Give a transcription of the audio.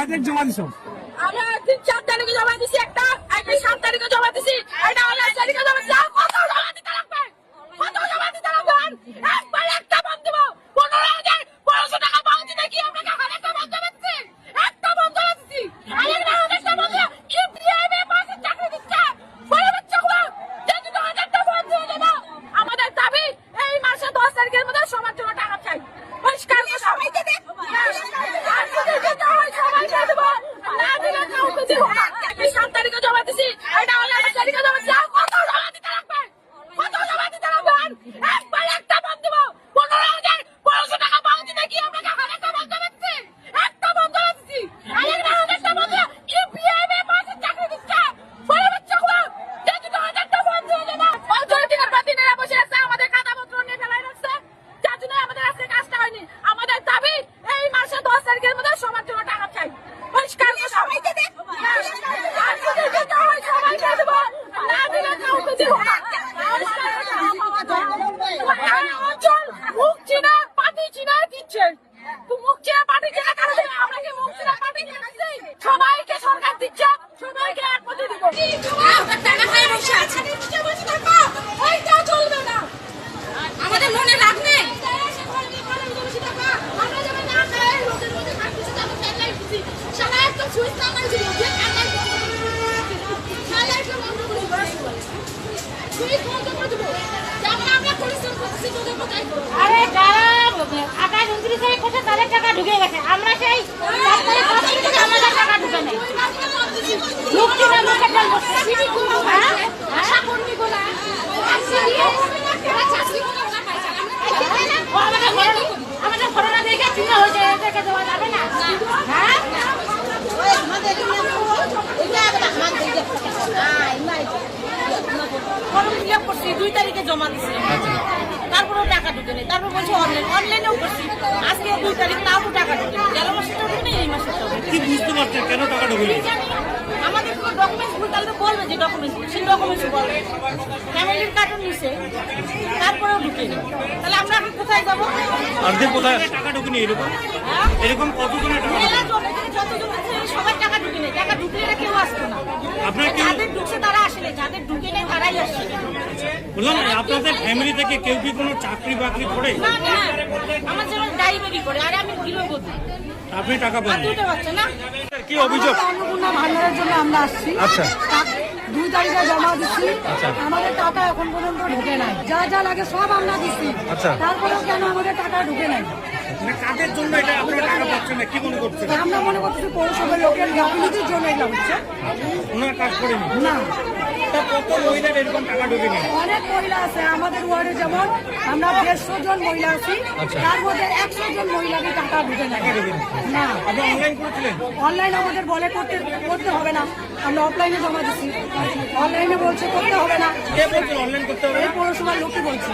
তারিখ জমা দিছো? আমরা 4 তারিখে জমা দিছি, একটা 7 তারিখে জমা দিছি, এটা 8 তারিখে জমা দিছি। কত জমা দিতে লাগবে? কত জমা দিতে লাগবে? একবার একটা বন্ধ দেবো 15,000 টাকা বাউন্ডি নাকি আপনাকে হাজারটা বন্ধ দিচ্ছি, একটা বন্ধ দিচ্ছি, আরেকটা হাজারটা বন্ধ কি বিএমএ মাসে চাকরি দিচ্ছে বলে বাচ্চাগুলো যদি 1000টা বন্ধ হয়ে যাবে। আমাদের দাবি এই মাসে 10 তারিখের মধ্যে সবার জন্য টাকা চাই, পরিষ্কার করে সবাইকে দেব, সবাইকে দেব, না দিলে কাউকে দেব না। 7 তারিখে জমা দিছি, এটা 8 তারিখে জমা দিছি। কত জমা দিতে লাগবে? কত জমা দিতে লাগবে? একবার একটা বন্ধ দেবো 15,000 টাকা বাউন্ডি নাকি আপনাকে হাজারটা বন্ধ দিচ্ছি, একটা বন্ধ দিচ্ছি, আরেকটা হাজারটা বন্ধ কি বিএমএ মাসে চাকরি দিচ্ছে বলে বাচ্চাগুলো যদি 1000টা বন্ধ হয়ে যাবে। দিনের পর দিন এরা বসে আছে, আমাদের খাতাপত্র নিয়ে ফেলাই রাখছে, যার জন্য আমাদের আজকে কাজটা হয়নি। আমাদের দাবি এই মাসে 10 তারিখের মধ্যে সবার জন্য টাকা চাই, পরিষ্কার করে সবাইকে দেব, সবাইকে দেব, না দিলে কাউকে দেব না। অঞ্চল মুখ চিনা পাটি চিনা দিচ্ছে, মুখ চিনা পাটি চিনা কারণ আমরা কি মুখ চিনা পাটি চিনা দিচ্ছি? সবাইকে সরকার দিচ্ছে, সবাইকে এক মধ্যে দিব। টাকা খাই বসে আছে, ওইটা চলবে না। আমাদের মনে রাখ নেই আমরা যখন না খাই লোকের মধ্যে খাচ্ছি, তারপর ফেলাই দিচ্ছি, সারা একটা সুইচ না মারি দিব, সুইচ বন্ধ করে দেবো, যেমন আমরা পরিশ্রম করছি তোদের কোথায়। আরে যারা 28-29 তারিখ করছে তাদের টাকা ঢুকে গেছে, আমরা সেই 7 তারিখ 5 তারিখ থেকে আমাদের টাকা ঢুকে নেই। মুক্তি না মুখে জল বসছে আমাদের করোনা দেখে চিন্তা হয়েছে, এদেরকে দেওয়া যাবে না। হ্যাঁ ফর্ম ফিল আপ করছি, 2 তারিখে জমা দিচ্ছি, তারপরেও টাকা ঢুকে নেই। তারপর বলছি অনলাইনেও করছি, আজকে 2 তারিখ, তাও টাকা ঢুকে নেই। গেল মাসেটা ঢুকে নেই, এই মাসেটা কি বুঝতে পারছেন কেন টাকা ঢুকে নেই? আমাদের কোনো ডকুমেন্টস ভুল তাহলে বলবে যে ডকুমেন্টস, সেই ডকুমেন্টস বলবে ফ্যামিলির কার্টুন নিছে, তারপরেও ঢুকে নেই। তাহলে আমরা এখন কোথায় যাবো? আর যে কোথায় টাকা ঢুকে নেই এরকম এরকম কতজনের টাকা ঢুকে নেই? যতজন আছে সবার টাকা ঢুকে নেই, টাকা ঢুকলে এরা কেউ আসতো না। আপনার কি যাদের ঢুকছে তারা আসলে, যাদের ঢুকে নেই তারাই আসছে। বললাম আপনাদের ফ্যামিলি থেকে কেউ কি কোনো চাকরি বাকরি করে? না না, আমার যেন ড্রাইভারি করে, আর আমি গৃহবধূ, আপনি টাকা পান? দুটো বাচ্চা না। কি অভিযোগ? অন্নপূর্ণা ভান্ডারের জন্য আমরা আসছি। আচ্ছা 2 তারিখে জমা দিচ্ছি, আমাদের টাকা এখন পর্যন্ত ঢুকে নাই। যা যা লাগে সব আমরা দিচ্ছি, আচ্ছা। তারপরেও কেন আমাদের টাকা ঢুকে নাই? মানে কাজের জন্য এটা আপনারা টাকা পাচ্ছেন না, কি মনে করছেন? আমরা মনে করছি পৌরসভার লোকের গাফিলতির জন্য এটা হচ্ছে ওনারা কাজ করেনি না। তা কত মহিলার এরকম টাকা ঢুকে নেই? অনেক মহিলা আছে আমাদের ওয়ার্ডে, যেমন আমরা 150 জন মহিলা আছি, তার মধ্যে 100 জন মহিলাকে টাকা ঢুকে নাই না। আপনি অনলাইন করেছিলেন? অনলাইন আমাদের বলে করতে হবে না, আমরা অফলাইনে জমা দিচ্ছি, অনলাইনে বলছে করতে হবে না, কে বলছেন অনলাইন করতে হবে? এই পৌরসভার লোকই বলছে।